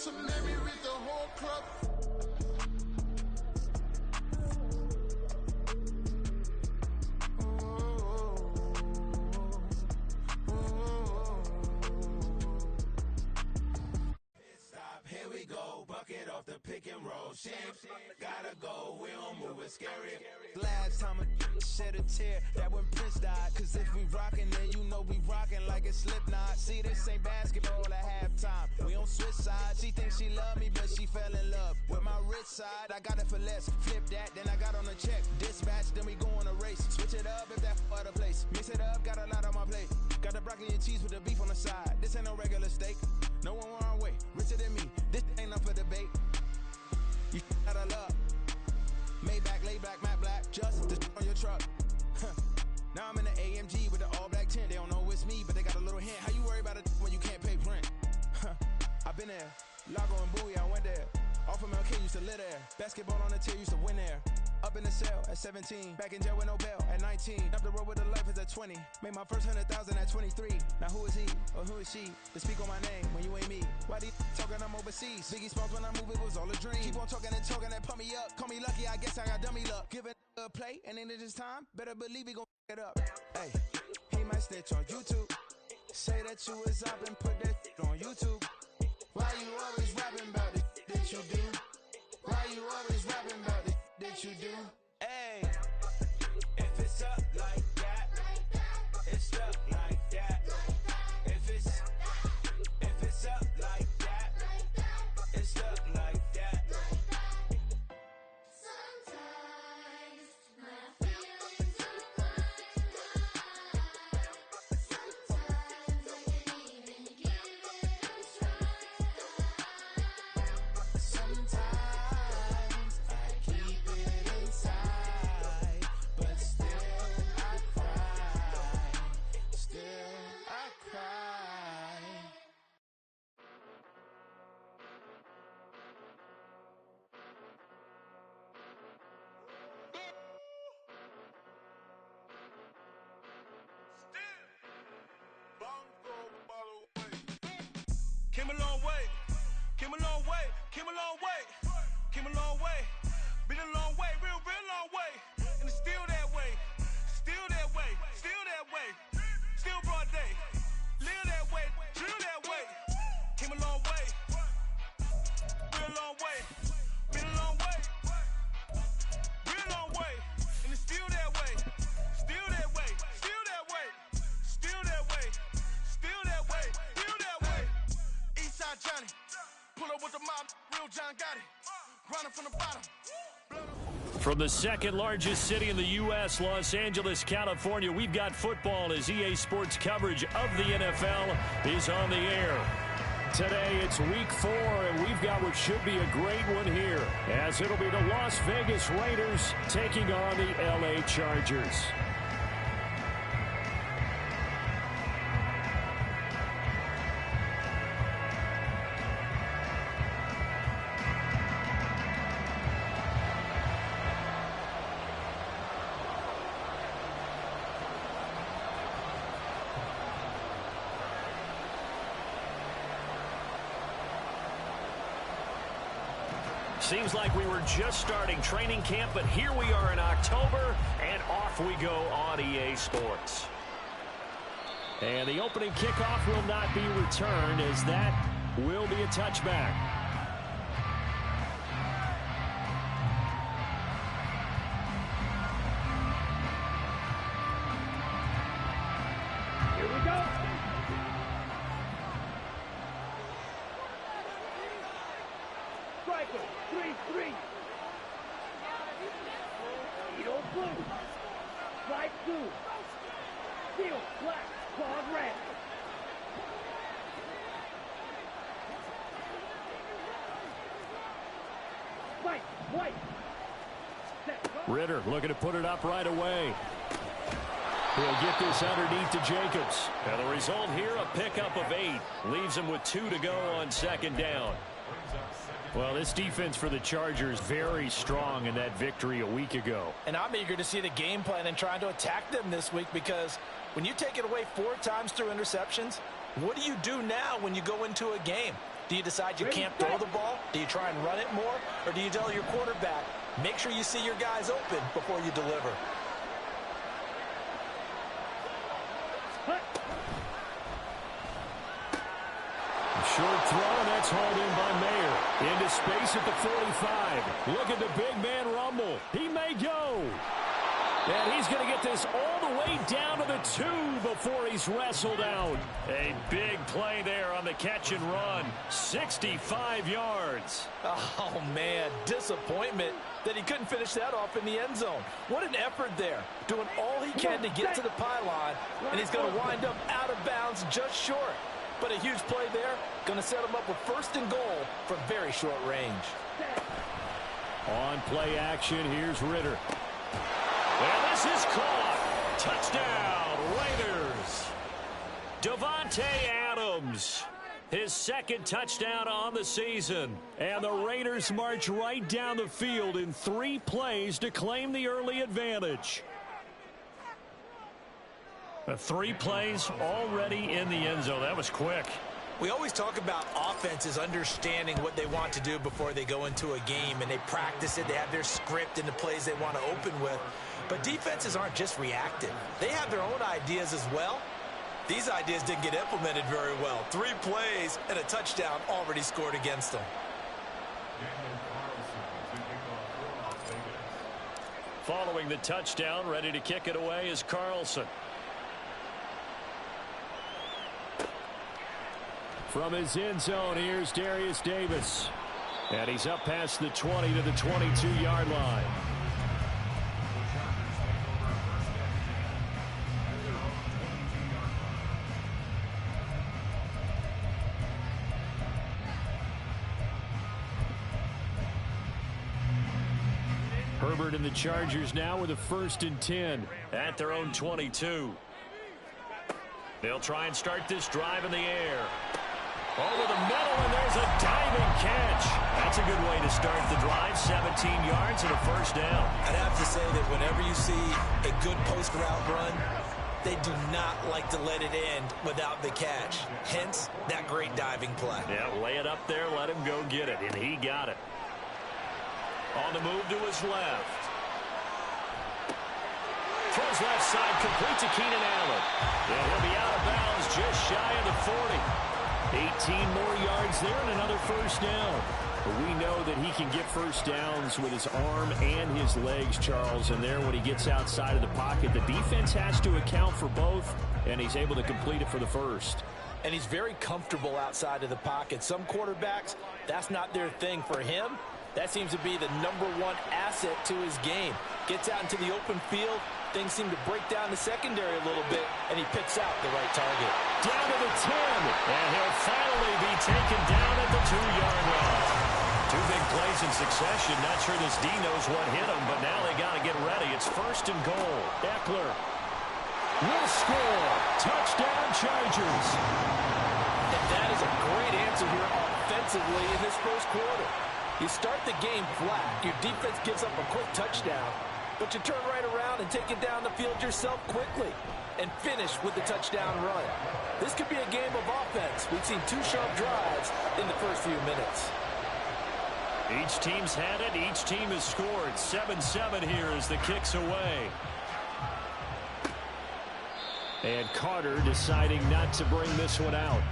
So let me read the whole club. Stop, here we go, bucket off the pick and roll. Champs, gotta go, we don't move it scary. Last time a shed a tear, that when Prince died. Cause if we rockin', then you know we rockin' like a Slipknot. See, this ain't basketball at halftime. We on switch sides. She thinks she love me, but she fell in love with my rich side. I got it for less. Flip that, then I got on a check. Dispatch, then we go on a race. Switch it up if that other place. Mix it up, got a lot on my plate. Got the broccoli and cheese with the beef on the side. This ain't no regular steak. No one wrong way, richer than me. This ain't up for debate. You out of luck. Maybach, lay black, matte black, just the on your truck. Now I'm in the AMG with the all black tint. They don't know it's me, but they got a little hint. How you worry about it when you can't pay rent? I've been there. Lago and Bowie, I went there. Off of MLK, used to live there. Basketball on the tier, used to win there. Up in the cell at 17. Back in jail with no bail at 19. Up the road with the life is at 20. Made my first 100,000 at 23. Now who is he or who is she to speak on my name when you ain't me? Why these talking I'm overseas? Biggie Smalls when I move it was all a dream. Keep on talking and pump me up. Call me lucky, I guess I got dummy luck. Give it a play and then it's time. Better believe he gon' it up. Hey, he might snitch on YouTube. Say that you was up and put that on YouTube. Why you always rapping about it that you do? Why you always rapping about it that you do? Hey, If it's up like that, it's stuck like that. If it's up like that, it's stuck like that. Sometimes my feelings are flying high. Sometimes I can't even give it a try. sometimes I keep it inside, but still I cry. Still I cry. Came a long way, came a long way, came a long way, came a long way, been a long way, real long way, and it's still that way, still that way, still that way, still broad day, live that way, drill that way, came a long way, real long way, been a long way, real long way, and it's still that way, still that way, still that way, still that way, still that way, still that way. Eastside Johnny, pull up with the mob, real John got it, grinding from the bottom. From the second largest city in the U.S., Los Angeles, California, we've got football as EA Sports coverage of the NFL is on the air. Today, it's week 4, and we've got what should be a great one here, as it'll be the Las Vegas Raiders taking on the L.A. Chargers. Seems like we were just starting training camp, but here we are in October, and off we go on EA Sports. And the opening kickoff will not be returned, as that will be a touchback. Here we go. Striker, 3-3. Edo blue. Slide 2. Steel, black, claws red. White, white. Set. Ritter looking to put it up right away. He'll get this underneath to Jacobs. And the result here, a pickup of 8. Leaves him with 2 to go on second down. Well, this defense for the Chargers very strong in that victory a week ago. And I'm eager to see the game plan and trying to attack them this week, because when you take it away 4 times through interceptions, what do you do now when you go into a game? Do you decide you can't throw the ball? Do you try and run it more? Or do you tell your quarterback, make sure you see your guys open before you deliver? Short throw, and that's hauled in by Mayer. Into space at the 45. Look at the big man rumble. He may go. And he's going to get this all the way down to the 2 before he's wrestled out. A big play there on the catch and run. 65 yards. Oh, man, disappointment that he couldn't finish that off in the end zone. What an effort there, doing all he can to get to the pylon, and he's going to wind up out of bounds just short. But a huge play there, going to set him up with 1st and goal from very short range. On play action, here's Ritter. And this is caught. Touchdown, Raiders. Davante Adams, his 2nd touchdown on the season. And the Raiders march right down the field in 3 plays to claim the early advantage. 3 plays already in the end zone. That was quick. We always talk about offenses understanding what they want to do before they go into a game, and they practice it. They have their script and the plays they want to open with. But defenses aren't just reactive. They have their own ideas as well. These ideas didn't get implemented very well. 3 plays and a touchdown already scored against them. Following the touchdown, ready to kick it away is Carlson. From his end zone, here's Darius Davis. And he's up past the 20 to the 22-yard line. Herbert and the Chargers now with a 1st and 10 at their own 22. They'll try and start this drive in the air. Over the middle, and there's a diving catch. That's a good way to start the drive. 17 yards and a 1st down. I'd have to say that whenever you see a good post route run, they do not like to let it end without the catch. Hence, that great diving play. Yeah, lay it up there, let him go get it, and he got it. On the move to his left. Throws left side, complete to Keenan Allen. And he'll be out of bounds just shy of the 40. 18 more yards there and another 1st down. But we know that he can get 1st downs with his arm and his legs, Charles. And there, when he gets outside of the pocket, the defense has to account for both, and he's able to complete it for the 1st. And he's very comfortable outside of the pocket. Some quarterbacks, that's not their thing. For him, that seems to be the #1 asset to his game. Gets out into the open field. Things seem to break down the secondary a little bit, and he picks out the right target. Down to the 10, and he'll finally be taken down at the 2-yard line. 2 big plays in succession. Not sure this D knows what hit him, but now they got to get ready. It's 1st and goal. Eckler will score. Touchdown, Chargers. And that is a great answer here offensively in this 1st quarter. You start the game flat. Your defense gives up a quick touchdown, but you turn right around and take it down the field yourself quickly and finish with the touchdown run. This could be a game of offense. We've seen 2 sharp drives in the first few minutes. Each team's had it. Each team has scored. 7-7 here as the kick's away. And Carter deciding not to bring this one out.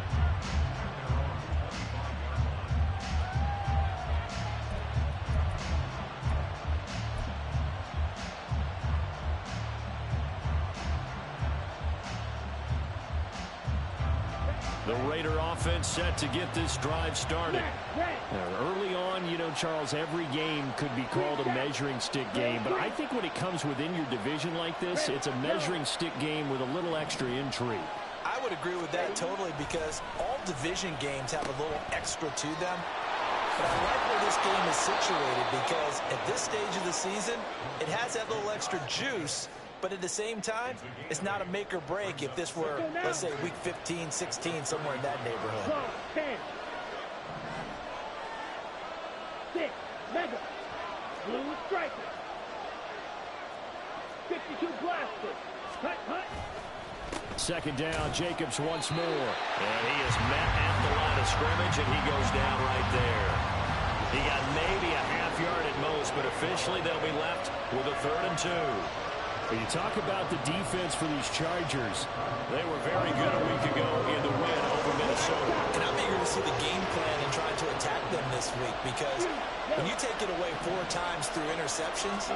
The Raider offense set to get this drive started. Now, early on, you know, Charles, every game could be called a measuring stick game. But I think when it comes within your division like this, it's a measuring stick game with a little extra intrigue. I would agree with that totally, because all division games have a little extra to them. But I like where this game is situated, because at this stage of the season, it has that little extra juice. But at the same time, it's not a make or break if this were, let's say, week 15, 16, somewhere in that neighborhood. 10. 6. Mega. Blue striker. 52 blaster. Hut, hut. second down, Jacobs once more. And he is met at the line of scrimmage, and he goes down right there. He got maybe a half yard at most, but officially they'll be left with a 3rd and 2. When you talk about the defense for these Chargers, they were very good a week ago in the win over Minnesota. And I'm eager to see the game plan and trying to attack them this week, because when you take it away 4 times through interceptions,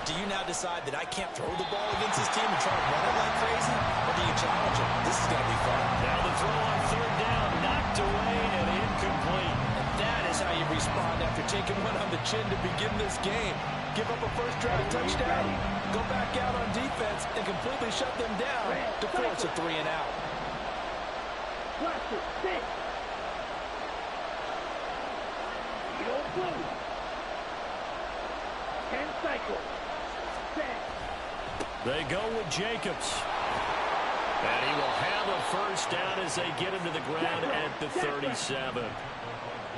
do you now decide that I can't throw the ball against this team and try to run it like crazy? Or do you challenge them? This is going to be fun. Now the throw on 3rd down, knocked away and incomplete. And that is how you respond after taking one on the chin to begin this game. Give up a first-round touchdown, go back out on defense, and completely shut them down to force a 3 and out. Watch it, 6. You don't blue. 10 cycles. 10. They go with Jacobs. And he will have a first down as they get him to the ground at the 37.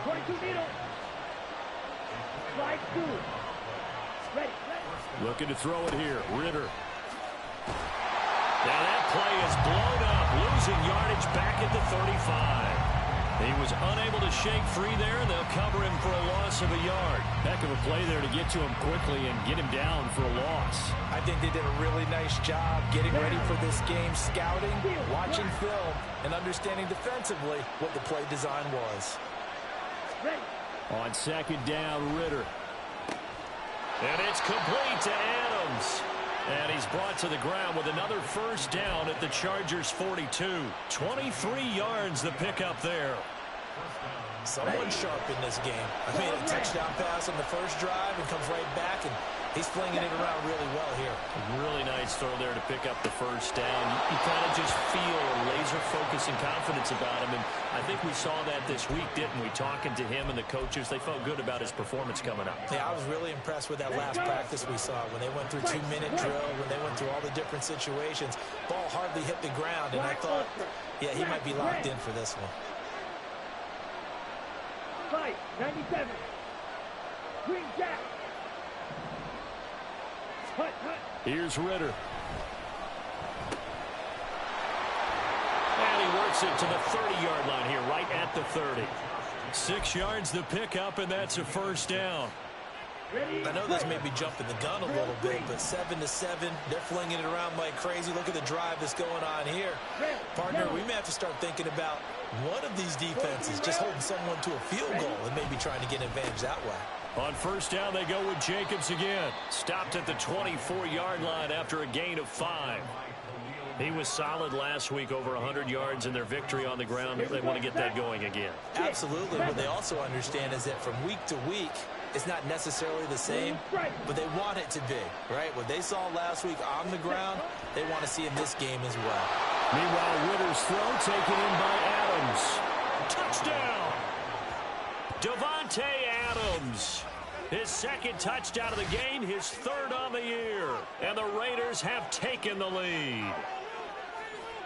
22 needle. Slide 2. Ready. Looking to throw it here. Ritter. Now that play is blown up, losing yardage back at the 35. He was unable to shake free there, and they'll cover him for a loss of a yard. Heck of a play there to get to him quickly and get him down for a loss. I think they did a really nice job getting ready for this game, scouting, watching film, and understanding defensively what the play design was. Ready. On second down, Ritter. And it's complete to Adams. And he's brought to the ground with another first down at the Chargers' 42. 23 yards the pickup there. Someone sharp in this game. I mean, a touchdown pass on the first drive and comes right back, and he's flinging it around really well here. Really nice throw there to pick up the first down. You kind of just feel a laser focus and confidence about him, and I think we saw that this week, didn't we? Talking to him and the coaches, they felt good about his performance coming up. Yeah, I was really impressed with that last practice we saw when they went through 2-minute drill, when they went through all the different situations. Ball hardly hit the ground, and I thought, yeah, he might be locked in for this one. 97. Green Jack. Hut. Here's Ritter. And he works it to the 30-yard line here, right at the 30. 6 yards the pickup, and that's a first down. I know this may be jumping the gun a little bit, but 7-7, they're flinging it around like crazy. Look at the drive that's going on here. Partner, we may have to start thinking about one of these defenses just holding someone to a field goal and maybe trying to get an advantage that way. On first down, they go with Jacobs again. Stopped at the 24-yard line after a gain of 5. He was solid last week, over 100 yards in their victory on the ground. They want to get that going again. Absolutely. What they also understand is that from week to week, it's not necessarily the same, but they want it to be, right? What they saw last week on the ground, they want to see in this game as well. Meanwhile, Ritter's throw taken in by Adams. Touchdown! Davante Adams. His second touchdown of the game, his 3rd on the year. And the Raiders have taken the lead.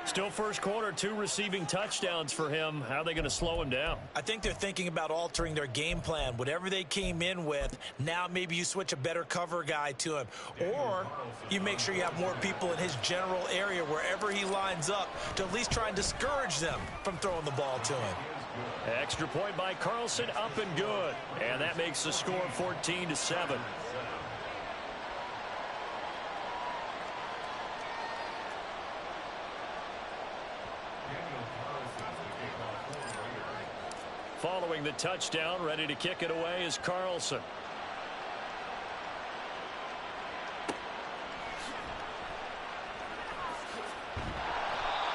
Still first quarter, 2 receiving touchdowns for him. How are they going to slow him down? I think they're thinking about altering their game plan. Whatever they came in with, now maybe you switch a better cover guy to him. Or you make sure you have more people in his general area wherever he lines up to at least try and discourage them from throwing the ball to him. Extra point by Carlson, up and good. And that makes the score 14-7. Following the touchdown, ready to kick it away is Carlson.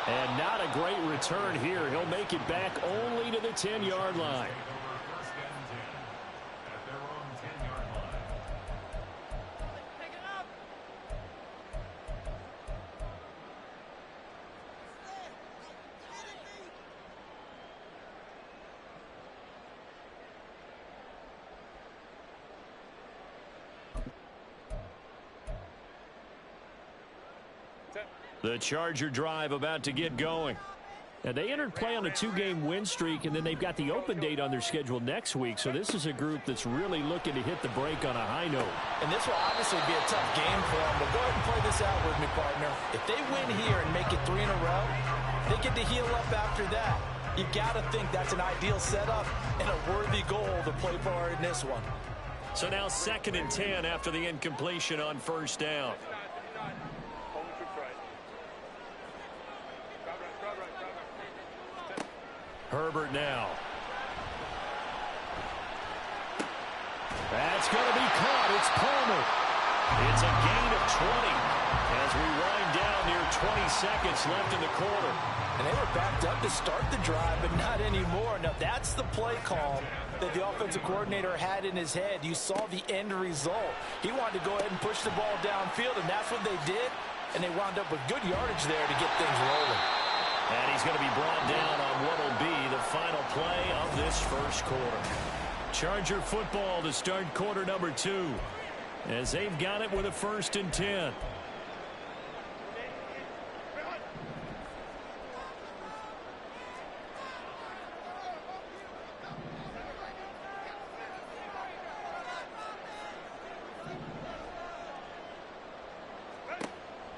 And not a great return here. He'll make it back only to the 10-yard line. The Charger drive about to get going. And they entered play on a 2-game win streak, and then they've got the open date on their schedule next week. So this is a group that's really looking to hit the break on a high note. And this will obviously be a tough game for them, but go ahead and play this out with me, partner. If they win here and make it 3 in a row, they get to heal up after that. You got to think that's an ideal setup and a worthy goal to play for in this one. So now 2nd and 10 after the incompletion on 1st down. Herbert now. That's going to be caught. It's Palmer. It's a gain of 20 as we wind down near 20 seconds left in the quarter. And they were backed up to start the drive, but not anymore. Now, that's the play call that the offensive coordinator had in his head. You saw the end result. He wanted to go ahead and push the ball downfield, and that's what they did. And they wound up with good yardage there to get things rolling. And he's going to be brought down on what will be the final play of this first quarter. Charger football to start quarter number 2 as they've got it with a 1st and 10.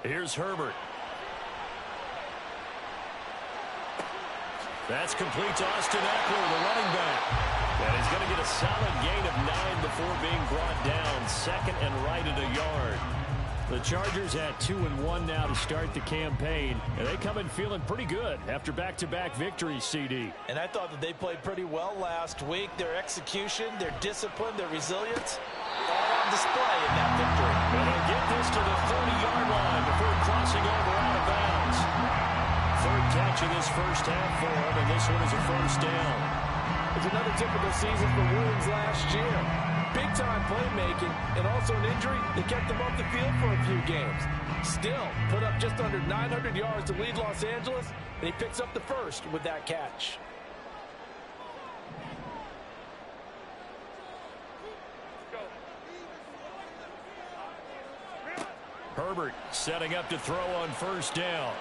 Here's Herbert. That's complete to Austin Eckler, the running back. And he's going to get a solid gain of 9 before being brought down. 2nd and right at a yard. The Chargers at 2-1 now to start the campaign. And they come in feeling pretty good after back-to-back victories, CD. And I thought that they played pretty well last week. Their execution, their discipline, their resilience, all on display in that victory. And they'll get this to the 30-yard line before crossing over out of bounds. 3rd catch of this first half for him, and this one is a 1st down. It's another typical season for Williams last year. Big-time playmaking and also an injury that kept him off the field for a few games. Still, put up just under 900 yards to lead Los Angeles, and he picks up the 1st with that catch. Herbert setting up to throw on 1st down.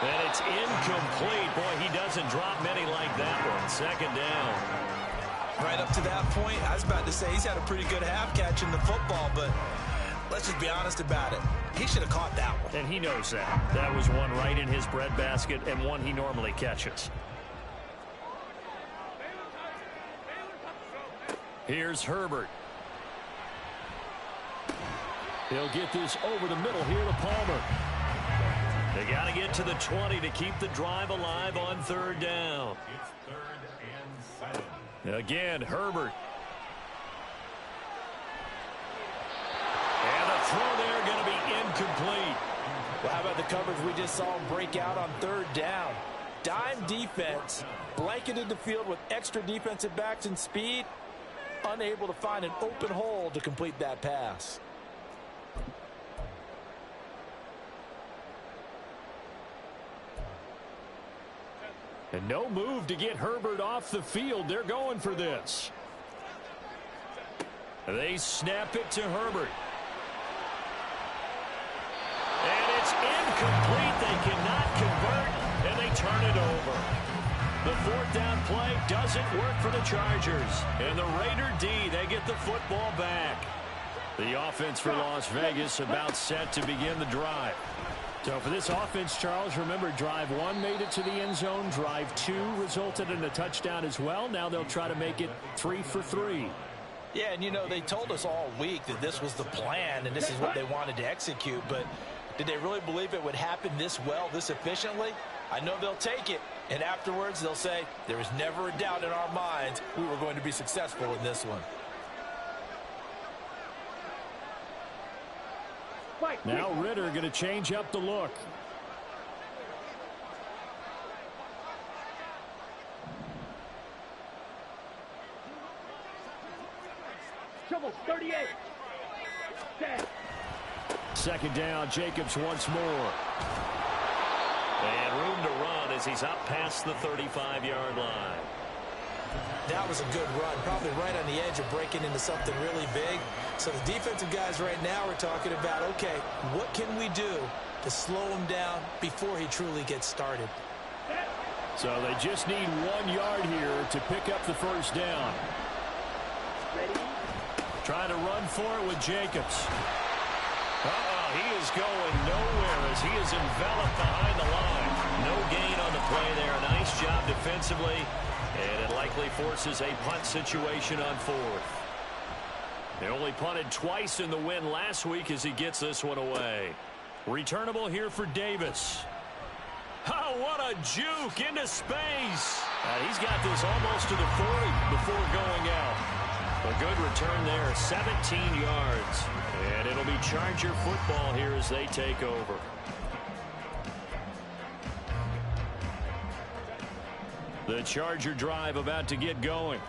And it's incomplete. Boy, he doesn't drop many like that one. 2nd down. Right up to that point, I was about to say he's had a pretty good half catching the football, but let's just be honest about it. He should have caught that one. And he knows that. That was one right in his breadbasket and one he normally catches. Here's Herbert. He'll get this over the middle here to Palmer. They got to get to the 20 to keep the drive alive on 3rd down. It's 3rd and 7. Again, Herbert. And the throw there going to be incomplete. Well, how about the coverage we just saw him break out on 3rd down? Dime defense, blanketed the field with extra defensive backs and speed, unable to find an open hole to complete that pass. And no move to get Herbert off the field. They're going for this. They snap it to Herbert. And it's incomplete. They cannot convert, and they turn it over. The 4th down play doesn't work for the Chargers. And the Raider D, they get the football back. The offense for Las Vegas about set to begin the drive. So for this offense, Charles, remember, drive 1 made it to the end zone. Drive 2 resulted in a touchdown as well. Now they'll try to make it 3 for 3. Yeah, and you know, they told us all week that this was the plan and this is what they wanted to execute. But did they really believe it would happen this well, this efficiently? I know they'll take it. And afterwards, they'll say, there was never a doubt in our minds we were going to be successful in this one. Now Ritter going to change up the look. Trouble, 38. 10. 2nd down, Jacobs once more. And room to run as he's up past the 35-yard line. That was a good run, probably right on the edge of breaking into something really big. So the defensive guys right now are talking about, okay, what can we do to slow him down before he truly gets started? So they just need 1 yard here to pick up the first down. Ready? Trying to run for it with Jacobs. He is going nowhere as he is enveloped behind the line. No gain on the play there. Nice job defensively. And it likely forces a punt situation on 4th. They only punted twice in the win last week as he gets this one away. Returnable here for Davis. Oh, what a juke into space. He's got this almost to the 40 before going out. A good return there, 17 yards. And it'll be Charger football here as they take over. The Charger drive about to get going.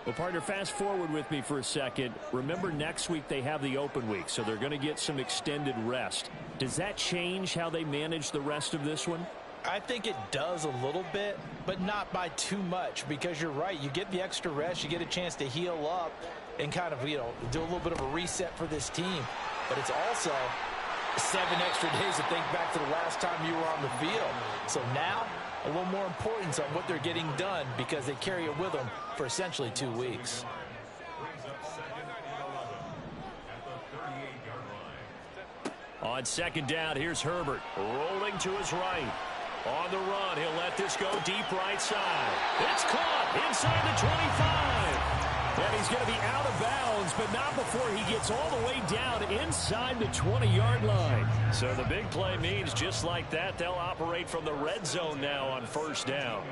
Well, partner, fast forward with me for a second. Remember, next week they have the open week, so they're going to get some extended rest. Does that change how they manage the rest of this one? I think it does a little bit, but not by too much, because you're right. You get the extra rest, you get a chance to heal up and kind of, do a little bit of a reset for this team. But it's also 7 extra days to think back to the last time you were on the field. So now, a little more importance on what they're getting done because they carry it with them for essentially 2 weeks. On second down, here's Herbert rolling to his right. On the run, he'll let this go deep right side. It's caught inside the 25. And he's going to be out of bounds, but not before he gets all the way down inside the 20-yard line. So the big play means just like that, they'll operate from the red zone now on first down.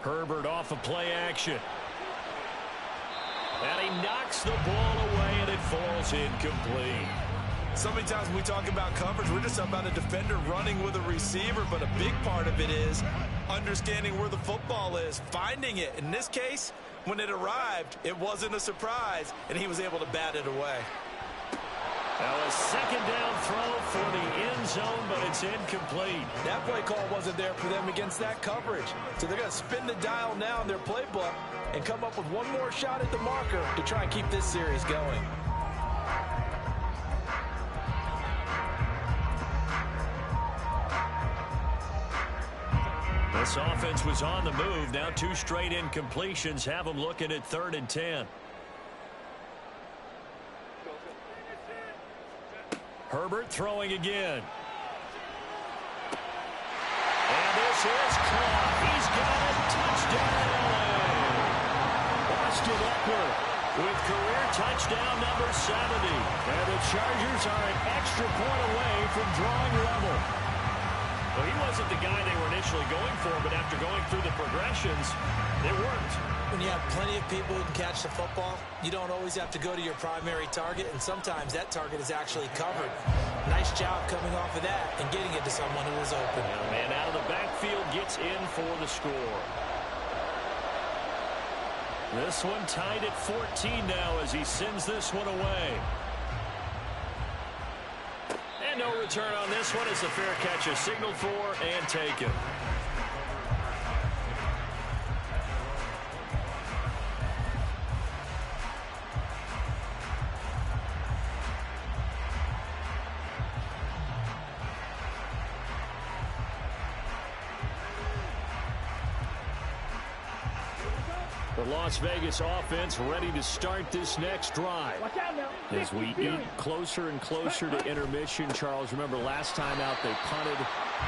Herbert off of play action. And he knocks the ball away, and it falls incomplete. So many times when we talk about coverage, we're just talking about a defender running with a receiver, but a big part of it is understanding where the football is, finding it. In this case, when it arrived, it wasn't a surprise, and he was able to bat it away. Now a second down throw for the end zone, but it's incomplete. That play call wasn't there for them against that coverage. So they're going to spin the dial now in their playbook and come up with one more shot at the marker to try and keep this series going. This offense was on the move. Now 2 straight incompletions have them looking at 3rd and 10. Herbert throwing again. And this is caught. He's got a touchdown. Austin Eckler with career touchdown number 70. And the Chargers are an extra point away from drawing level. Well, he wasn't the guy they were initially going for, but after going through the progressions, it worked. When you have plenty of people who can catch the football, you don't always have to go to your primary target, and sometimes that target is actually covered. Nice job coming off of that and getting it to someone who was open. And out of the backfield gets in for the score. This one tied at 14 now as he sends this one away. And no return on this one as the fair catch is signaled for and taken. The Las Vegas offense ready to start this next drive. As we eat closer and closer to intermission, Charles, remember last time out they punted.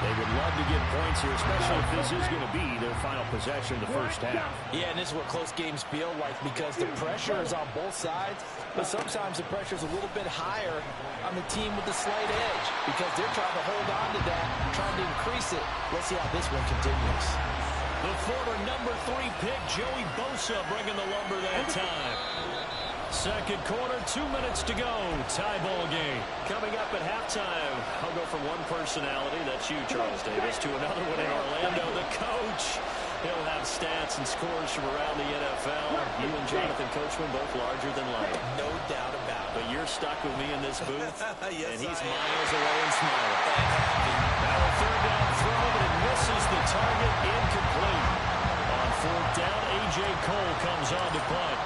They would love to get points here, especially if this is going to be their final possession of the first half. Yeah, and this is what close games feel like because the pressure is on both sides, but sometimes the pressure is a little bit higher on the team with the slight edge because they're trying to hold on to that, trying to increase it. Let's see how this one continues. The former number 3 pick, Joey Bosa, bringing the lumber that time. Second quarter, 2 minutes to go. Tie ball game. Coming up at halftime, I'll go from one personality, that's you, Charles Davis, to another one in Orlando, the coach. He'll have stats and scores from around the NFL. You and Jonathan Coachman both larger than life. No doubt about it. But you're stuck with me in this booth, Yes, and he's I am. miles away and smiling. Now a third down throw, but it misses the target, incomplete. On fourth down, A.J. Cole comes on to punt.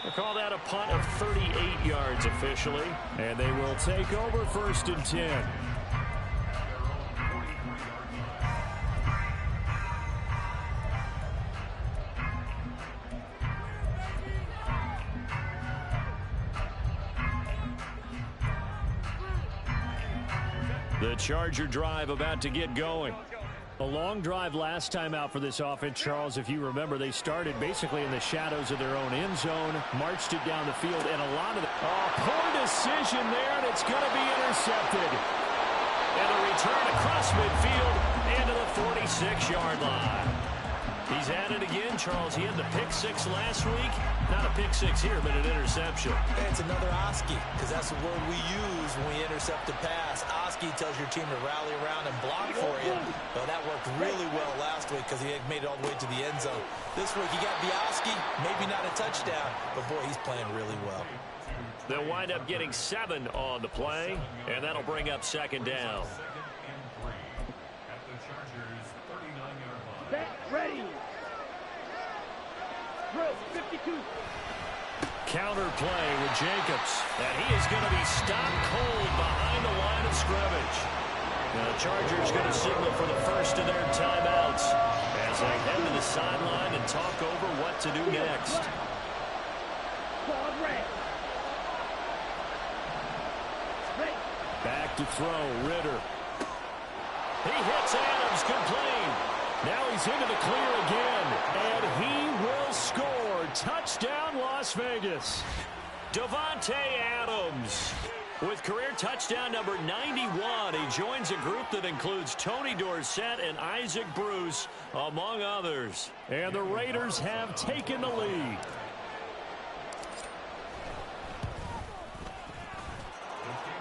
We'll call that a punt of 38 yards officially. And they will take over 1st and 10. The Charger drive about to get going. A long drive last time out for this offense, Charles. If you remember, they started basically in the shadows of their own end zone, marched it down the field, and a lot of the poor decision there, and it's going to be intercepted. And a return across midfield into the 46-yard line. He's at it again, Charles. He had the pick six last week. Not a pick six here, but an interception. Hey, it's another Oski, because that's the word we use when we intercept a pass. Oski tells your team to rally around and block for you. Well, that worked really well last week because he had made it all the way to the end zone. This week, he got the Oski, maybe not a touchdown, but boy, he's playing really well. They'll wind up getting 7 on the play, and that'll bring up 2nd down. Set, ready. Drill, 52. Counter play with Jacobs, and he is going to be stopped cold behind the line of scrimmage. Now the Chargers going to signal for the first of their timeouts as they head to the sideline and talk over what to do next. Back to throw, Ritter. He hits Adams, complete. Now he's into the clear again, and he will score. Touchdown, Las Vegas. Davante Adams with career touchdown number 91. He joins a group that includes Tony Dorsett and Isaac Bruce, among others. And the Raiders have taken the lead.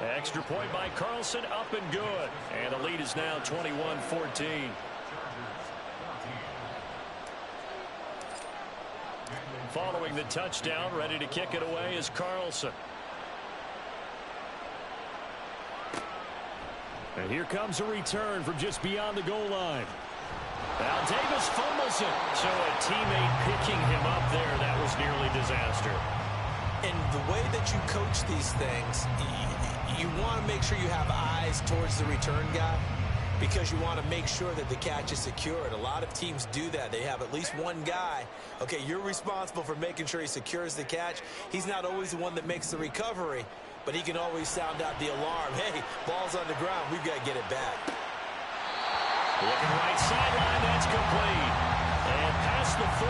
Extra point by Carlson, up and good. And the lead is now 21-14. Following the touchdown, ready to kick it away is Carlson. And here comes a return from just beyond the goal line. Now Davis fumbles it. So a teammate picking him up there, that was nearly disaster. And the way that you coach these things, you want to make sure you have eyes towards the return guy because you want to make sure that the catch is secured. A lot of teams do that. They have at least one guy. Okay, you're responsible for making sure he secures the catch. He's not always the one that makes the recovery, but he can always sound out the alarm. Hey, ball's on the ground. We've got to get it back. Looking right sideline, that's complete. And past the 40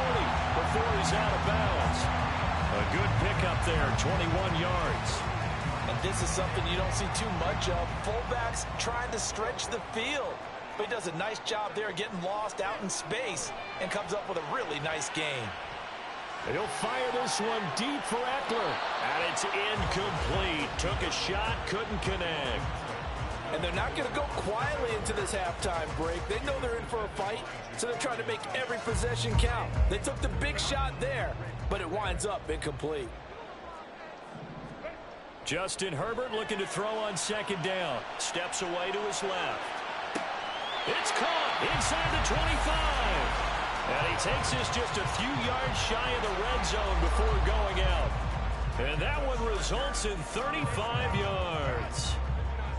before he's out of bounds. A good pickup there, 21 yards. And this is something you don't see too much of. Fullbacks trying to stretch the field. But he does a nice job there getting lost out in space and comes up with a really nice game. He'll fire this one deep for Eckler. And it's incomplete. Took a shot, couldn't connect. And they're not going to go quietly into this halftime break. They know they're in for a fight, so they're trying to make every possession count. They took the big shot there, but it winds up incomplete. Justin Herbert looking to throw on 2nd down. Steps away to his left. It's caught inside the 25. And he takes this just a few yards shy of the red zone before going out. And that one results in 35 yards.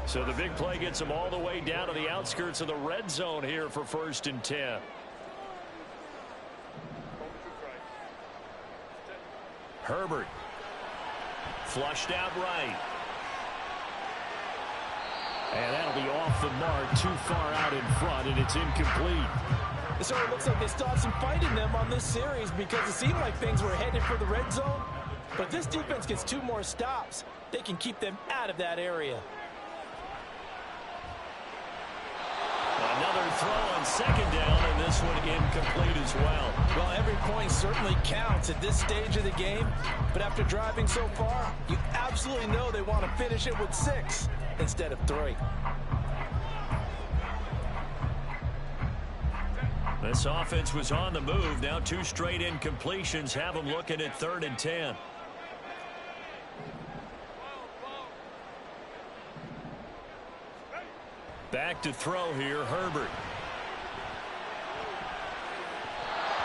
So the big play gets him all the way down to the outskirts of the red zone here for 1st and 10. Herbert. Flushed out right. And that'll be off the mark, too far out in front, and it's incomplete. It sort of looks like they stopped some fight in them on this series because it seemed like things were headed for the red zone. But this defense gets 2 more stops. They can keep them out of that area. Another throw on 2nd down, and this one incomplete as well. Well, every point certainly counts at this stage of the game. But after driving so far, you absolutely know they want to finish it with 6 instead of 3. This offense was on the move. Now 2 straight incompletions have them looking at 3rd and 10. Back to throw here, Herbert.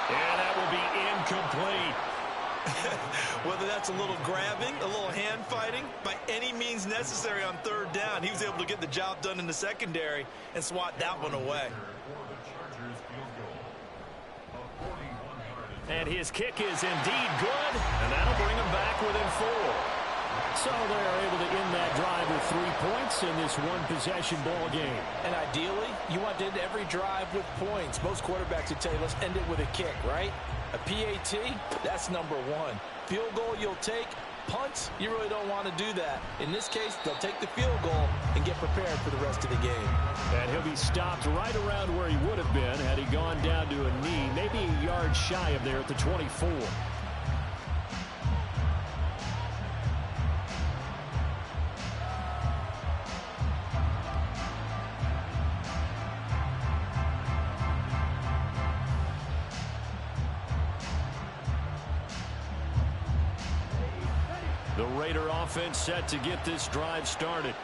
And that will be incomplete. Whether that's a little grabbing, a little hand fighting, by any means necessary on third down, he was able to get the job done in the secondary and swat that one away. And his kick is indeed good, and that'll bring him back within 4. So they're able to end that drive with 3 points in this one-possession ball game. And ideally, you want to end every drive with points. Most quarterbacks would tell you, let's end it with a kick, right? A PAT, that's number 1. Field goal you'll take. Punts, you really don't want to do that. In this case, they'll take the field goal and get prepared for the rest of the game. And he'll be stopped right around where he would have been had he gone down to a knee, maybe a yard shy of there at the 24. The Raider offense set to get this drive started.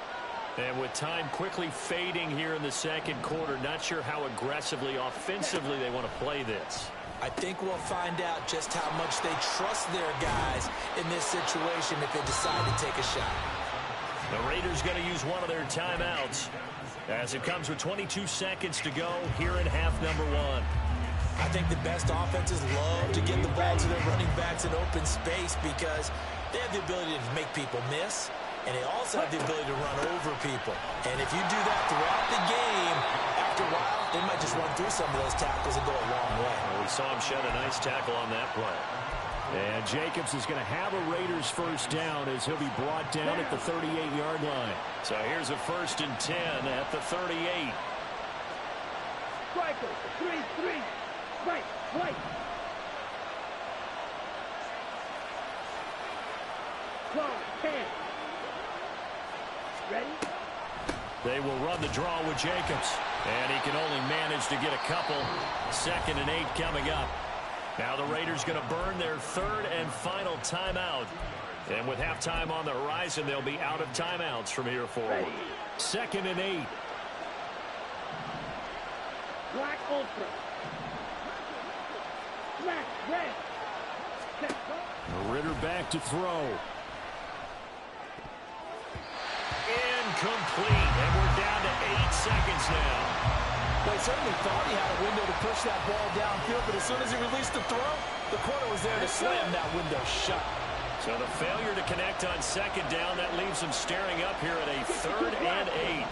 And with time quickly fading here in the second quarter, not sure how aggressively, offensively they want to play this. I think we'll find out just how much they trust their guys in this situation if they decide to take a shot. The Raiders going to use one of their timeouts as it comes with 22 seconds to go here in half number 1. I think the best offenses love to get the ball to their running backs in open space because they have the ability to make people miss, and they also have the ability to run over people. And if you do that throughout the game, after a while, they might just run through some of those tackles and go a long way. Well, we saw him shed a nice tackle on that play. And Jacobs is going to have a Raiders first down as he'll be brought down at the 38-yard line. So here's a 1st and 10 at the 38. Striker, 3-3. Right, right. Close, 10. Ready? They will run the draw with Jacobs. And he can only manage to get a couple. 2nd and 8 coming up. Now the Raiders going to burn their 3rd and final timeout. And with halftime on the horizon, they'll be out of timeouts from here forward. 2nd and 8. Black Ultra. Black Red. Ritter back to throw. Incomplete. And we're down to 8 seconds now. Well, he certainly thought he had a window to push that ball downfield, but as soon as he released the throw, the corner was there to slam that window shut. So the failure to connect on 2nd down, that leaves him staring up here at a 3rd and 8.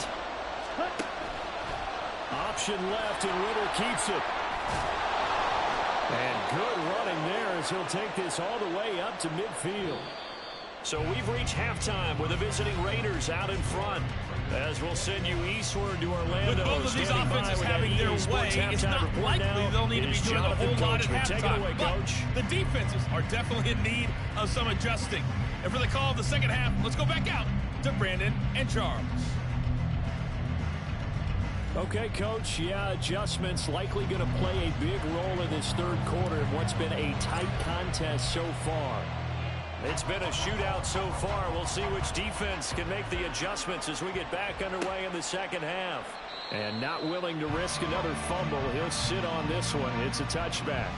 Option left, and Ritter keeps it. And good running there as he'll take this all the way up to midfield. So we've reached halftime with the visiting Raiders out in front. As we'll send you eastward to Orlando. With both of these offenses having their way, it's not likely they'll need to be doing a whole lot at halftime. But the defenses are definitely in need of some adjusting. And for the call of the second half, let's go back out to Brandon and Charles. Okay, Coach. Yeah, adjustments likely going to play a big role in this 3rd quarter in what's been a tight contest so far. It's been a shootout so far. We'll see which defense can make the adjustments as we get back underway in the second half. And not willing to risk another fumble, he'll sit on this one. It's a touchback.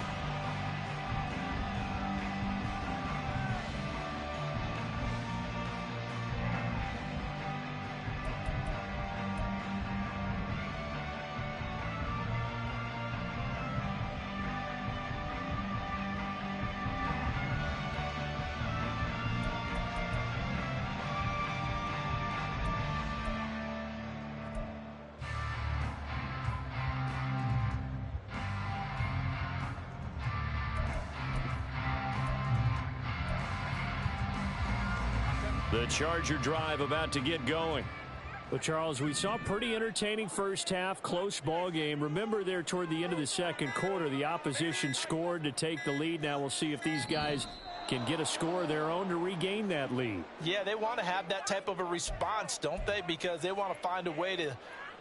The Charger drive about to get going. Well, Charles, we saw a pretty entertaining first half, close ball game. Remember there toward the end of the second quarter, the opposition scored to take the lead. Now we'll see if these guys can get a score of their own to regain that lead. Yeah, they want to have that type of a response, don't they? Because they want to find a way to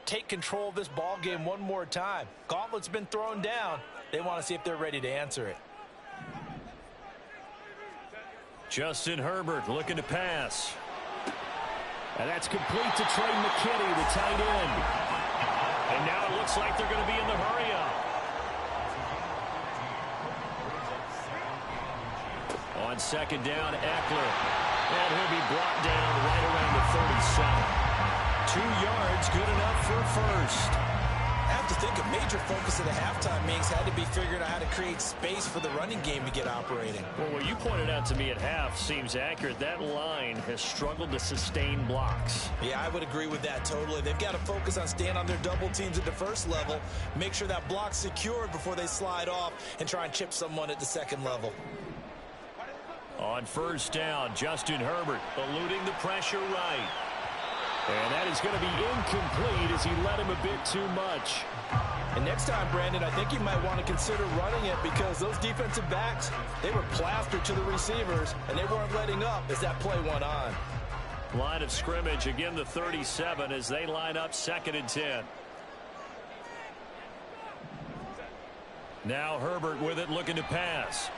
take control of this ball game one more time. Gauntlet's been thrown down. They want to see if they're ready to answer it. Justin Herbert looking to pass. And that's complete to Trey McKinney, the tight end. And now it looks like they're going to be in the hurry-up. second down, Eckler. And he'll be brought down right around the 37. 2 yards, good enough for a first. I have to think a major focus of the halftime meetings had to be figuring out how to create space for the running game to get operating. Well, what you pointed out to me at half seems accurate. That line has struggled to sustain blocks. Yeah, I would agree with that totally. They've got to focus on staying on their double teams at the first level, make sure that block's secured before they slide off and try and chip someone at the second level. On first down, Justin Herbert eluding the pressure right. And that is going to be incomplete as he led him a bit too much. And next time, Brandon, I think you might want to consider running it because those defensive backs, they were plastered to the receivers, and they weren't letting up as that play went on. Line of scrimmage, again the 37 as they line up 2nd and 10. Now Herbert with it, looking to pass.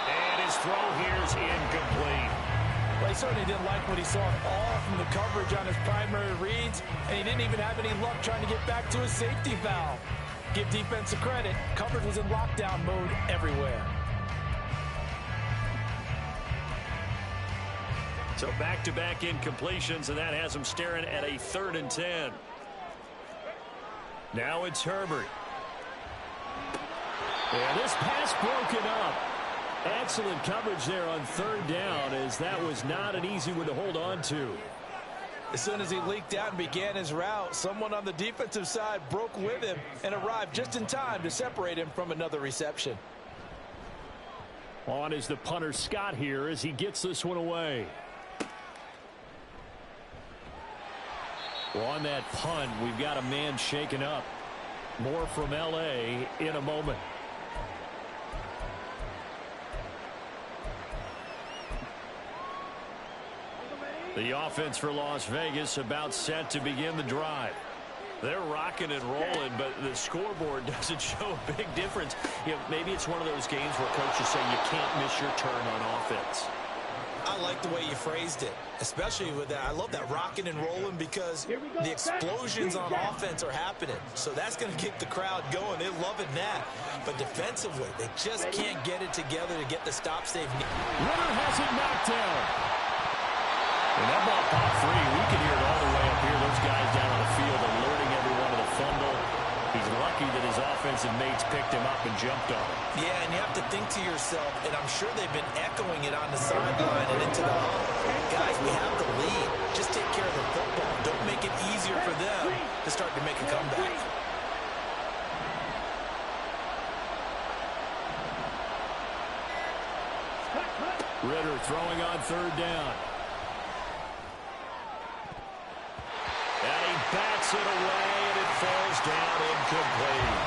And his throw here is incomplete. Well, he certainly didn't like what he saw at all from the coverage on his primary reads, and he didn't even have any luck trying to get back to his safety valve. Give defense a credit. Coverage was in lockdown mode everywhere. So back-to-back incompletions, and that has him staring at a 3rd and 10. Now it's Herbert. And this pass broken up. Excellent coverage there on 3rd down, as that was not an easy one to hold on to. As soon as he leaked out and began his route, someone on the defensive side broke with him and arrived just in time to separate him from another reception. On is the punter Scott here as he gets this one away. Well, on that punt, we've got a man shaken up. More from L.A. in a moment. The offense for Las Vegas about set to begin the drive. They're rocking and rolling, but the scoreboard doesn't show a big difference. You know, maybe it's one of those games where coaches say you can't miss your turn on offense. I like the way you phrased it, especially with that. I love that rocking and rolling because the explosions on offense are happening. So that's going to keep the crowd going. They're loving that. But defensively, they just can't get it together to get the stops they've needed. Ritter has it knocked down. And that ball popped free. We can hear it all the way up here. Those guys down on the field alerting everyone to the fumble. He's lucky that his offensive mates picked him up and jumped on him. Yeah, and you have to think to yourself, and I'm sure they've been echoing it on the sideline and into the huddle. Guys, we have the lead. Just take care of the football. Don't make it easier for them to start to make a comeback. Ritter throwing on 3rd down. And he bats it away, and it falls down incomplete.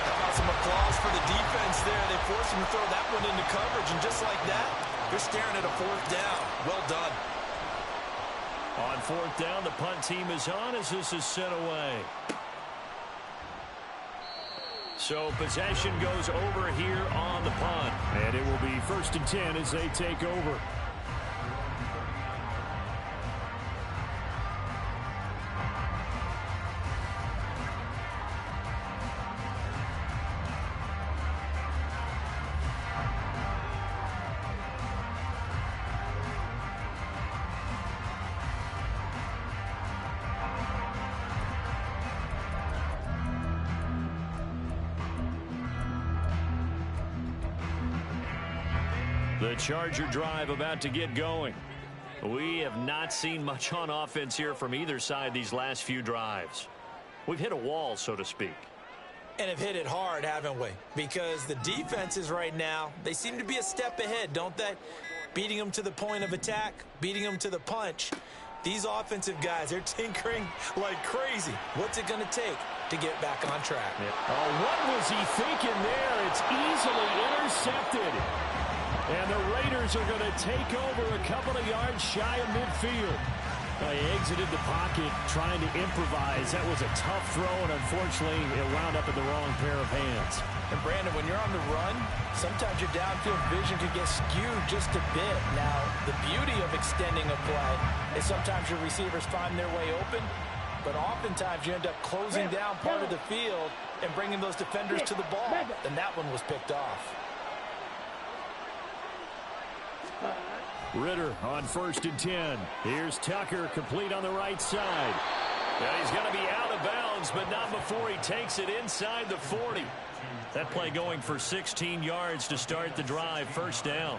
How about some applause for the defense there? They forced him to throw that one into coverage, and just like that, they're staring at a 4th down. Well done. On 4th down, the punt team is on as this is sent away. So possession goes over here on the punt. And it will be 1st and 10 as they take over. The Charger drive about to get going. We have not seen much on offense here from either side these last few drives. We've hit a wall, so to speak. And have hit it hard, haven't we? Because the defenses right now, they seem to be a step ahead, don't they? Beating them to the point of attack, beating them to the punch. These offensive guys, they're tinkering like crazy. What's it going to take to get back on track? Yeah. Oh, what was he thinking there? It's easily intercepted. And the Raiders are going to take over a couple of yards shy of midfield. He exited the pocket trying to improvise. That was a tough throw, and unfortunately, it wound up in the wrong pair of hands. And, Brandon, when you're on the run, sometimes your downfield vision can get skewed just a bit. Now, the beauty of extending a play is sometimes your receivers find their way open, but oftentimes you end up closing down part of the field and bringing those defenders to the ball. And that one was picked off. Ritter on 1st and 10. Here's Tucker, complete on the right side. Yeah, he's going to be out of bounds, but not before he takes it inside the 40. That play going for 16 yards to start the drive. First down.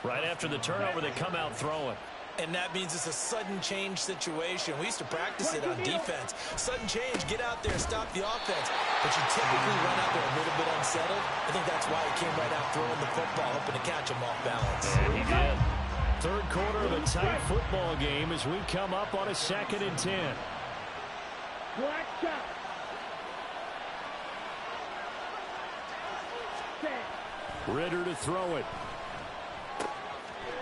Right after the turnover, they come out throwing. And that means it's a sudden change situation. We used to practice it on defense. Sudden change, get out there, stop the offense. But you typically run out there a little bit unsettled. I think that's why he came right out throwing the football, hoping to catch him off balance. And he did. Third quarter of a tight football game as we come up on a 2nd and 10. Black shot. Ritter to throw it.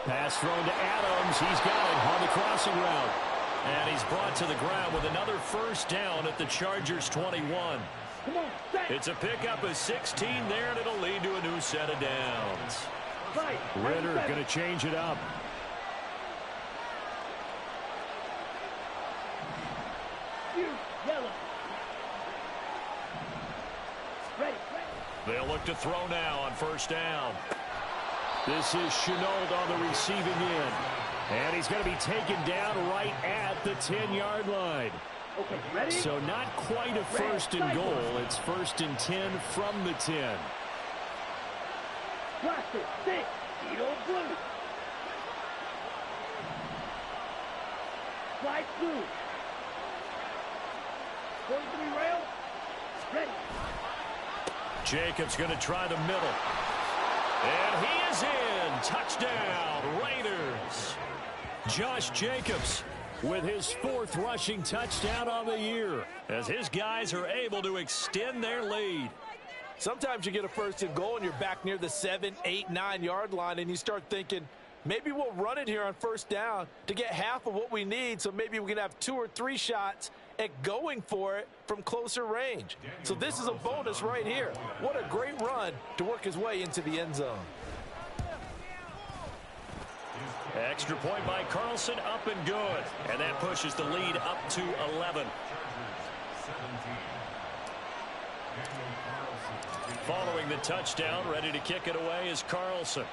Pass thrown to Adams. He's got it on the crossing route. And he's brought to the ground with another first down at the Chargers' 21. Come on, it's a pickup of 16 there, and it'll lead to a new set of downs. Right. Ritter going to change it up. Yellow. Ready. They'll look to throw now on first down. This is Chenault on the receiving end. And he's going to be taken down right at the 10-yard line. Okay, ready? So not quite a first and goal. It's 1st and 10 from the 10. Blast it. 6. Eagle blue. Slide through. 43 rail. Ready. Jacobs going to try the middle. And he is in. Touchdown, Raiders. Josh Jacobs with his 4th rushing touchdown on the year as his guys are able to extend their lead. Sometimes you get a first and goal and you're back near the 7, 8, 9-yard line and you start thinking, maybe we'll run it here on first down to get half of what we need, so maybe we can have 2 or 3 shots at going for it from closer range. So this is a bonus right here. What a great run to work his way into the end zone. Extra point by Carlson, up and good. And that pushes the lead up to 11. Following the touchdown, ready to kick it away is Carlson.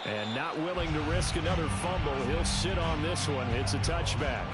And not willing to risk another fumble. He'll sit on this one. It's a touchback.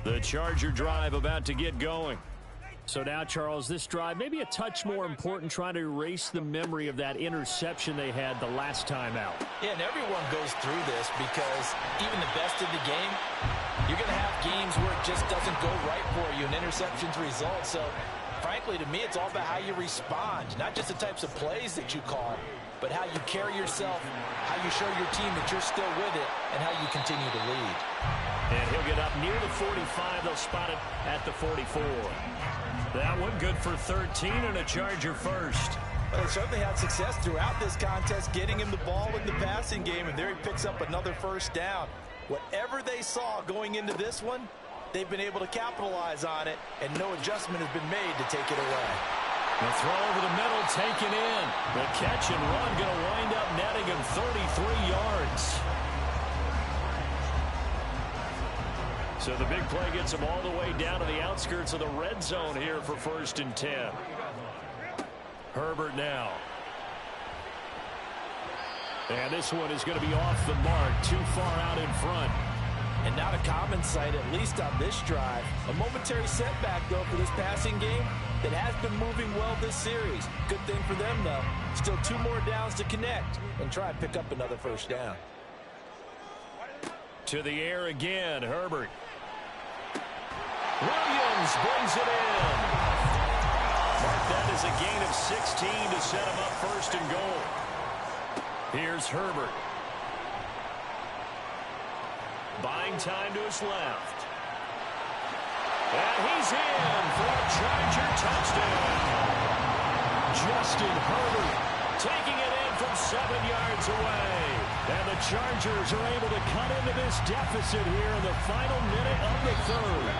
The Charger drive about to get going. So now, Charles, this drive maybe a touch more important, trying to erase the memory of that interception they had the last time out. Yeah, and everyone goes through this because even the best in the game, you're going to have games where it just doesn't go right for you and interceptions result. So, frankly, to me, it's all about how you respond, not just the types of plays that you call, but how you carry yourself, how you show your team that you're still with it, and how you continue to lead. And he'll get up near the 45. They'll spot it at the 44. That one good for 13 and a Charger first. Well, they certainly had success throughout this contest, getting him the ball in the passing game, and there he picks up another first down. Whatever they saw going into this one, they've been able to capitalize on it, and no adjustment has been made to take it away. The throw over the middle, taken in. The catch and run going to wind up netting him 33 yards. So the big play gets him all the way down to the outskirts of the red zone here for 1st and 10. Herbert now. And this one is going to be off the mark, too far out in front. And not a common sight, at least on this drive. A momentary setback, though, for this passing game that has been moving well this series. Good thing for them, though. Still 2 more downs to connect and try and pick up another first down. To the air again, Herbert. Williams brings it in. Mark that as a gain of 16 to set him up 1st and goal. Here's Herbert. Buying time to his left. And he's in for a Charger touchdown. Justin Herbert taking it in from 7 yards away. And the Chargers are able to cut into this deficit here in the final minute of the third.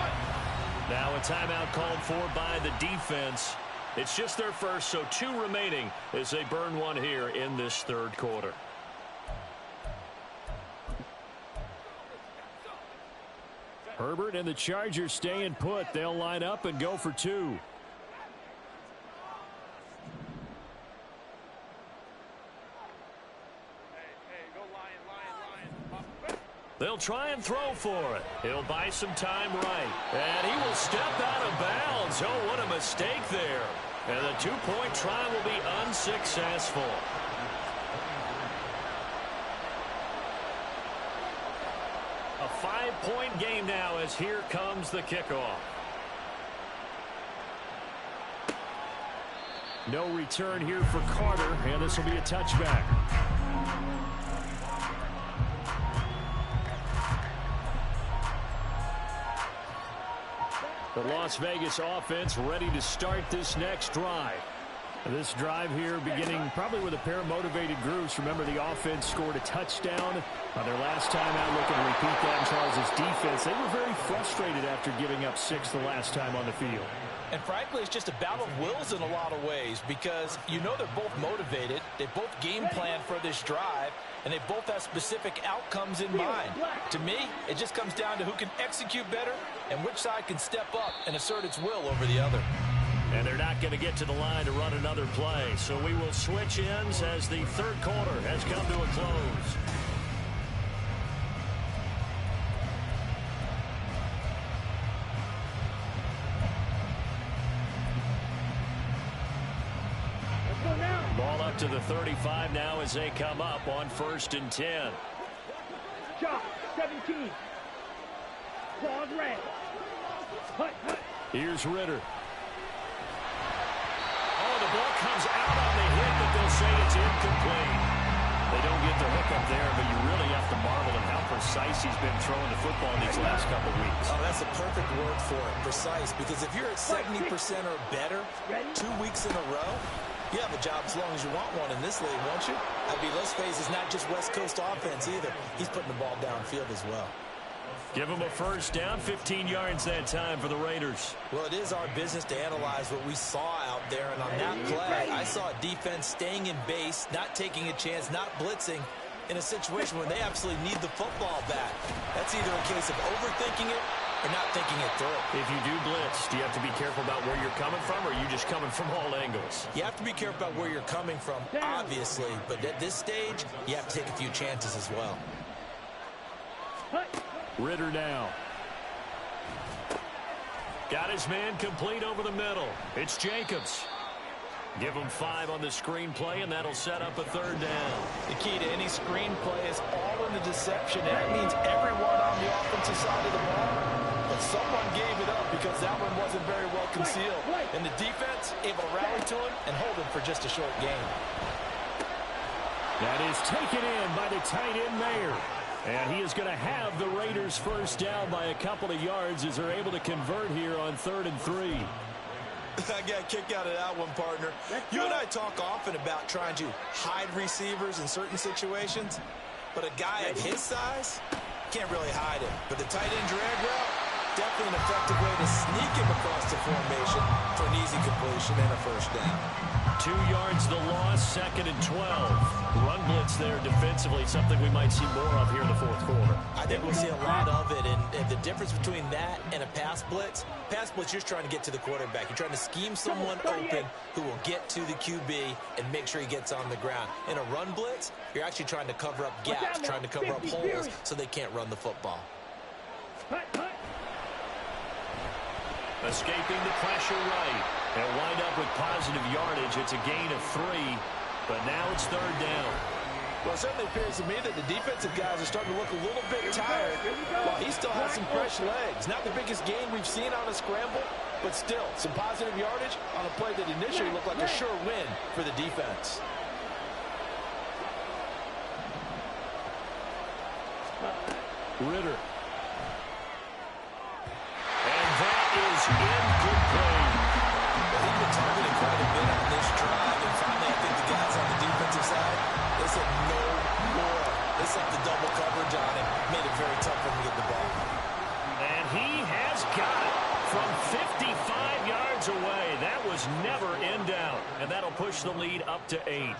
Now a timeout called for by the defense. It's just their first, so 2 remaining as they burn one here in this third quarter. Herbert and the Chargers staying put. They'll line up and go for 2. They'll try and throw for it. He'll buy some time right. And he will step out of bounds. Oh, what a mistake there. And the 2-point try will be unsuccessful. A 5-point game now as here comes the kickoff. No return here for Carter, and this will be a touchback. The Las Vegas offense ready to start this next drive. This drive here beginning probably with a pair of motivated groups. Remember, the offense scored a touchdown on their last time out. Looking to repeat that in Charles' defense. They were very frustrated after giving up 6 the last time on the field. And frankly, it's just a battle of wills in a lot of ways because you know they're both motivated. They both game plan for this drive, and they both have specific outcomes in mind. To me, it just comes down to who can execute better and which side can step up and assert its will over the other. And they're not going to get to the line to run another play. So we will switch ends as the third quarter has come to a close. Ball up to the 35 now as they come up on 1st and 10. Chop, 17. Claws red. Hut, hut. Here's Ritter. Oh, the ball comes out on the hit, but they'll say it's incomplete. They don't get the hook up there, but you really have to marvel at how precise he's been throwing the football in these last couple weeks. Oh, that's a perfect word for it, precise, because if you're at 70% or better 2 weeks in a row, you have a job as long as you want one in this league, won't you? I mean, let's face it, it's not just West Coast offense either. He's putting the ball downfield as well. Give him a first down, 15 yards that time for the Raiders. Well, it is our business to analyze what we saw out there, and on that play, I saw a defense staying in base, not taking a chance, not blitzing in a situation when they absolutely need the football back. That's either a case of overthinking it or not thinking it through. If you do blitz, do you have to be careful about where you're coming from, or are you just coming from all angles? You have to be careful about where you're coming from, obviously, but at this stage, you have to take a few chances as well. Ritter now. Got his man complete over the middle. It's Jacobs. Give him 5 on the screenplay, and that'll set up a 3rd down. The key to any screenplay is all in the deception, and that means everyone on the offensive side of the ball. But someone gave it up because that one wasn't very well concealed. And the defense able to rally to him and hold him for just a short game. That is taken in by the tight end there. And he is going to have the Raiders first down by a couple of yards as they're able to convert here on 3rd and 3. I got a kick out of that one, partner. You and I talk often about trying to hide receivers in certain situations, but a guy of his size can't really hide him. But the tight end drag route, definitely an effective way to sneak him across the formation for an easy completion and a first down. 2 yards the loss, 2nd and 12. Run blitz there defensively, something we might see more of here in the 4th quarter. I think we'll see a lot of it, and the difference between that and a pass blitz, you're just trying to get to the quarterback. You're trying to scheme someone open who will get to the QB and make sure he gets on the ground. In a run blitz, you're actually trying to cover up gaps, trying to cover up holes so they can't run the football. Escaping the pressure right. They'll wind up with positive yardage. It's a gain of 3, but now it's 3rd down. Well, it certainly appears to me that the defensive guys are starting to look a little bit tired while he still has some fresh legs. Not the biggest gain we've seen on a scramble, but still some positive yardage on a play that initially looked like a sure win for the defense. Ritter. And that is incomplete. Well, he's been targeted quite a bit on this drive, and finally I think the guys on the defensive side, they said no more. They set the double coverage on him, made it very tough for him to get the ball. And he has got it from 55 yards away. That was never in doubt, and that'll push the lead up to 8.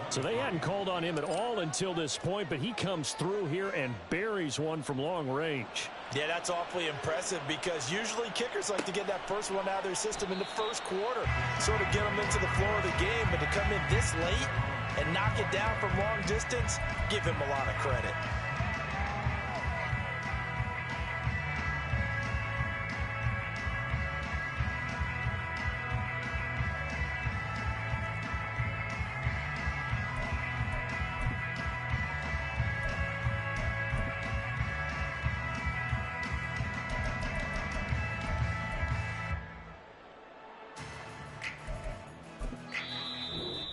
So they hadn't called on him at all until this point, but he comes through here and buries one from long range. Yeah, that's awfully impressive because usually kickers like to get that first one out of their system in the first quarter, sort of get them into the flow of the game, but to come in this late and knock it down from long distance, give him a lot of credit.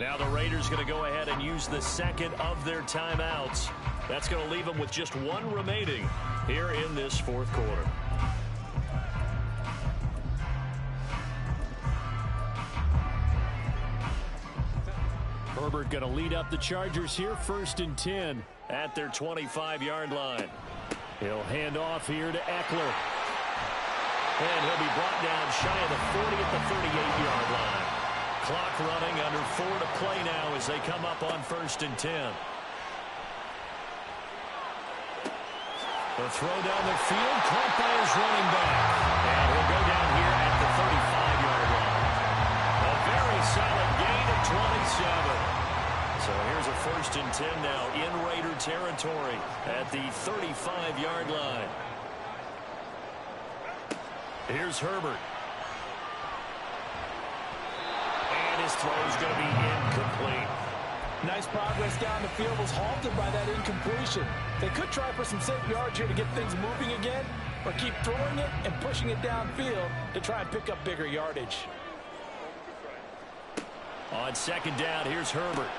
Now the Raiders going to go ahead and use the second of their timeouts. That's going to leave them with just one remaining here in this fourth quarter. Herbert going to lead up the Chargers here, 1st and 10 at their 25-yard line. He'll hand off here to Eckler. And he'll be brought down shy of the 40 at the 38-yard line. Clock running, under 4 to play now as they come up on 1st and 10. The throw down the field, caught by his running back. And he'll go down here at the 35-yard line. A very solid gain of 27. So here's a 1st and 10 now in Raider territory at the 35-yard line. Here's Herbert. His throw is going to be incomplete. Nice progress down the field, was halted by that incompletion. They could try for some safe yards here to get things moving again, or keep throwing it and pushing it downfield to try and pick up bigger yardage. On 2nd down, here's Herbert.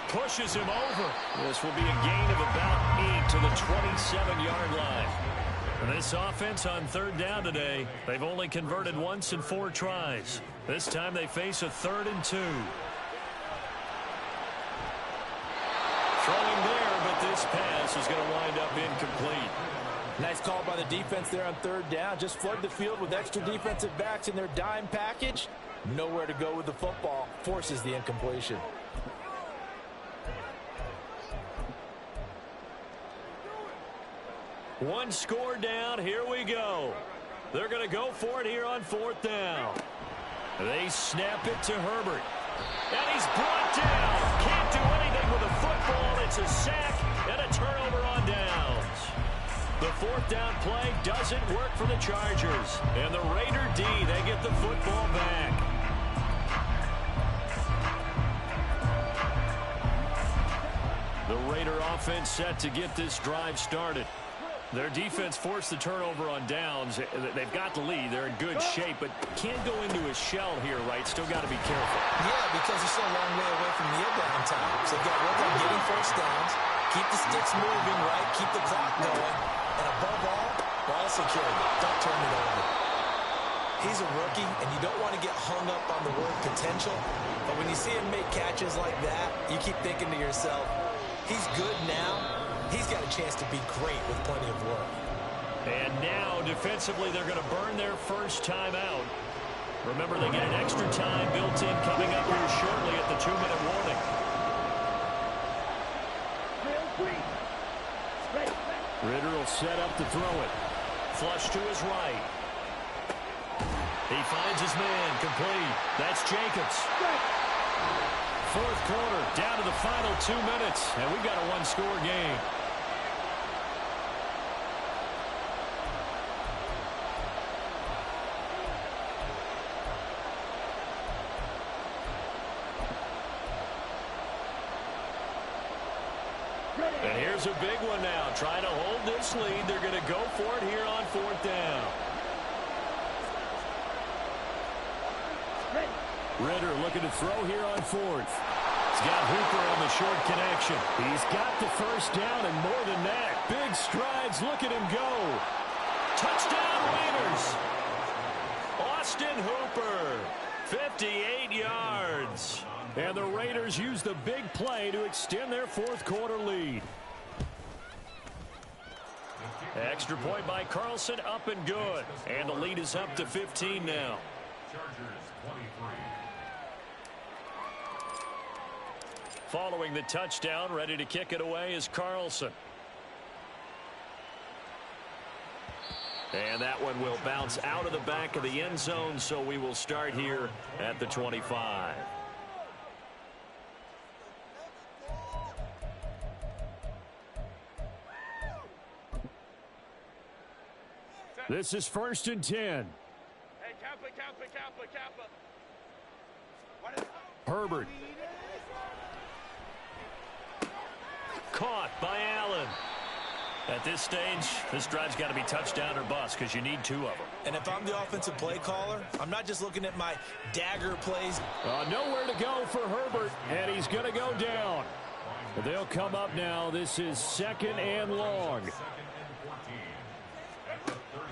Pushes him over. This will be a gain of about 8 to the 27-yard line. This offense on 3rd down today, they've only converted once in 4 tries. This time they face a 3rd and 2. Throwing there, but this pass is going to wind up incomplete. Nice call by the defense there on 3rd down. Just flood the field with extra defensive backs in their dime package. Nowhere to go with the football. Forces the incompletion. One score down. Here we go. They're going to go for it here on 4th down. They snap it to Herbert. And he's brought down. Can't do anything with the football. It's a sack and a turnover on downs. The 4th down play doesn't work for the Chargers. And the Raider D, they get the football back. The Raider offense set to get this drive started. Their defense forced the turnover on downs. They've got the lead. They're in good shape, but can't go into a shell here, right? Still got to be careful. Yeah, because they're still a long way away from kneel down time. So they've got to work on getting first downs, keep the sticks moving, right? Keep the clock going. And above all, ball security. Don't turn it over. He's a rookie, and you don't want to get hung up on the word potential. But when you see him make catches like that, you keep thinking to yourself, he's good now. He's got a chance to be great with plenty of work. And now, defensively, they're going to burn their first time out. Remember, they get an extra time built in coming up here shortly at the 2-minute warning. Ritter will set up to throw it. Flush to his right. He finds his man, complete. That's Jacobs. 4th quarter, down to the final 2 minutes, and we've got a one-score game. And here's a big one now. Trying to hold this lead. They're going to go for it here on 4th down. Ritter looking to throw here on 4th. He's got Hooper on the short connection. He's got the first down and more than that. Big strides. Look at him go. Touchdown, Raiders. Austin Hooper, 58 yards. And the Raiders use the big play to extend their fourth quarter lead. Extra point by Carlson, up and good. And the lead is up to 15 now. Following the touchdown, ready to kick it away is Carlson. And that one will bounce out of the back of the end zone, so we will start here at the 25. This is 1st and 10. Hey, Kappa. Herbert. Caught by Allen. At this stage, this drive's got to be touchdown or bust because you need 2 of them. And if I'm the offensive play caller, I'm not just looking at my dagger plays. Nowhere to go for Herbert, and he's going to go down. They'll come up now. This is 2nd and long.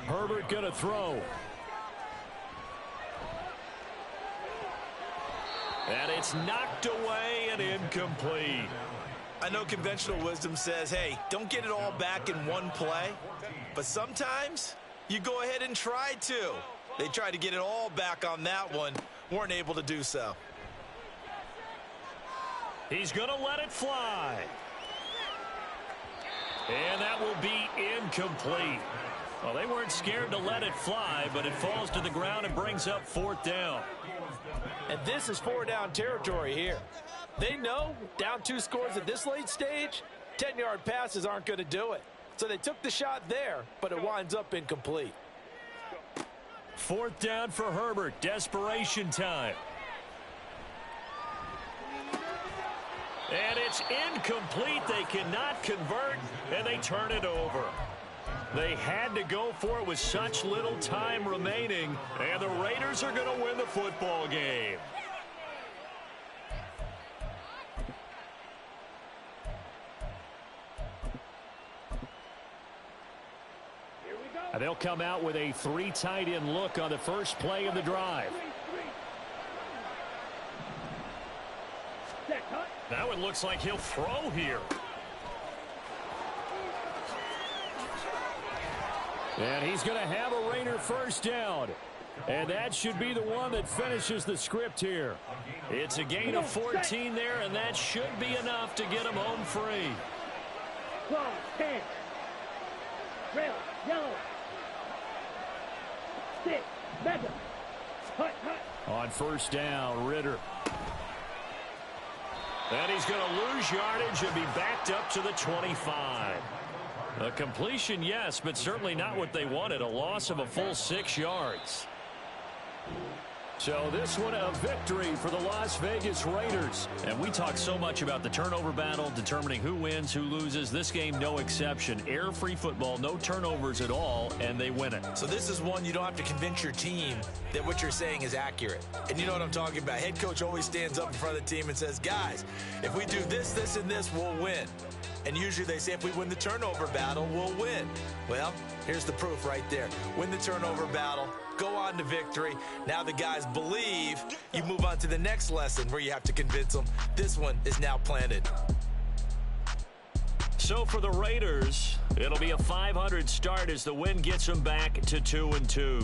Herbert going to throw. And it's knocked away and incomplete. I know conventional wisdom says, hey, don't get it all back in one play. But sometimes you go ahead and try to. They tried to get it all back on that one. Weren't able to do so. He's going to let it fly. And that will be incomplete. Well, they weren't scared to let it fly, but it falls to the ground and brings up 4th down. And this is 4-down territory here. They know down 2 scores at this late stage, 10-yard passes aren't going to do it. So they took the shot there, but it winds up incomplete. 4th down for Herbert. Desperation time. And it's incomplete. They cannot convert, and they turn it over. They had to go for it with such little time remaining, and the Raiders are going to win the football game. And they'll come out with a 3 tight end look on the first play of the drive. That one looks like he'll throw here. And he's going to have a Raider first down. And that should be the one that finishes the script here. It's a gain of 14 there, and that should be enough to get him home free. 10. Red, yellow. 6. Mega. Hut. On first down, Ritter. And he's going to lose yardage and be backed up to the 25. A completion, yes, but certainly not what they wanted. A loss of a full 6 yards. So this one a victory for the Las Vegas Raiders. And we talk so much about the turnover battle, determining who wins, who loses. This game, no exception. Error-free football, no turnovers at all, and they win it. So this is one you don't have to convince your team that what you're saying is accurate. And you know what I'm talking about. Head coach always stands up in front of the team and says, guys, if we do this, this, and this, we'll win. And usually they say if we win the turnover battle, we'll win. Well, here's the proof right there. Win the turnover battle, go on to victory. Now the guys believe. You move on to the next lesson where you have to convince them. This one is now planted. So for the Raiders, it'll be a 500 start as the win gets them back to 2-2.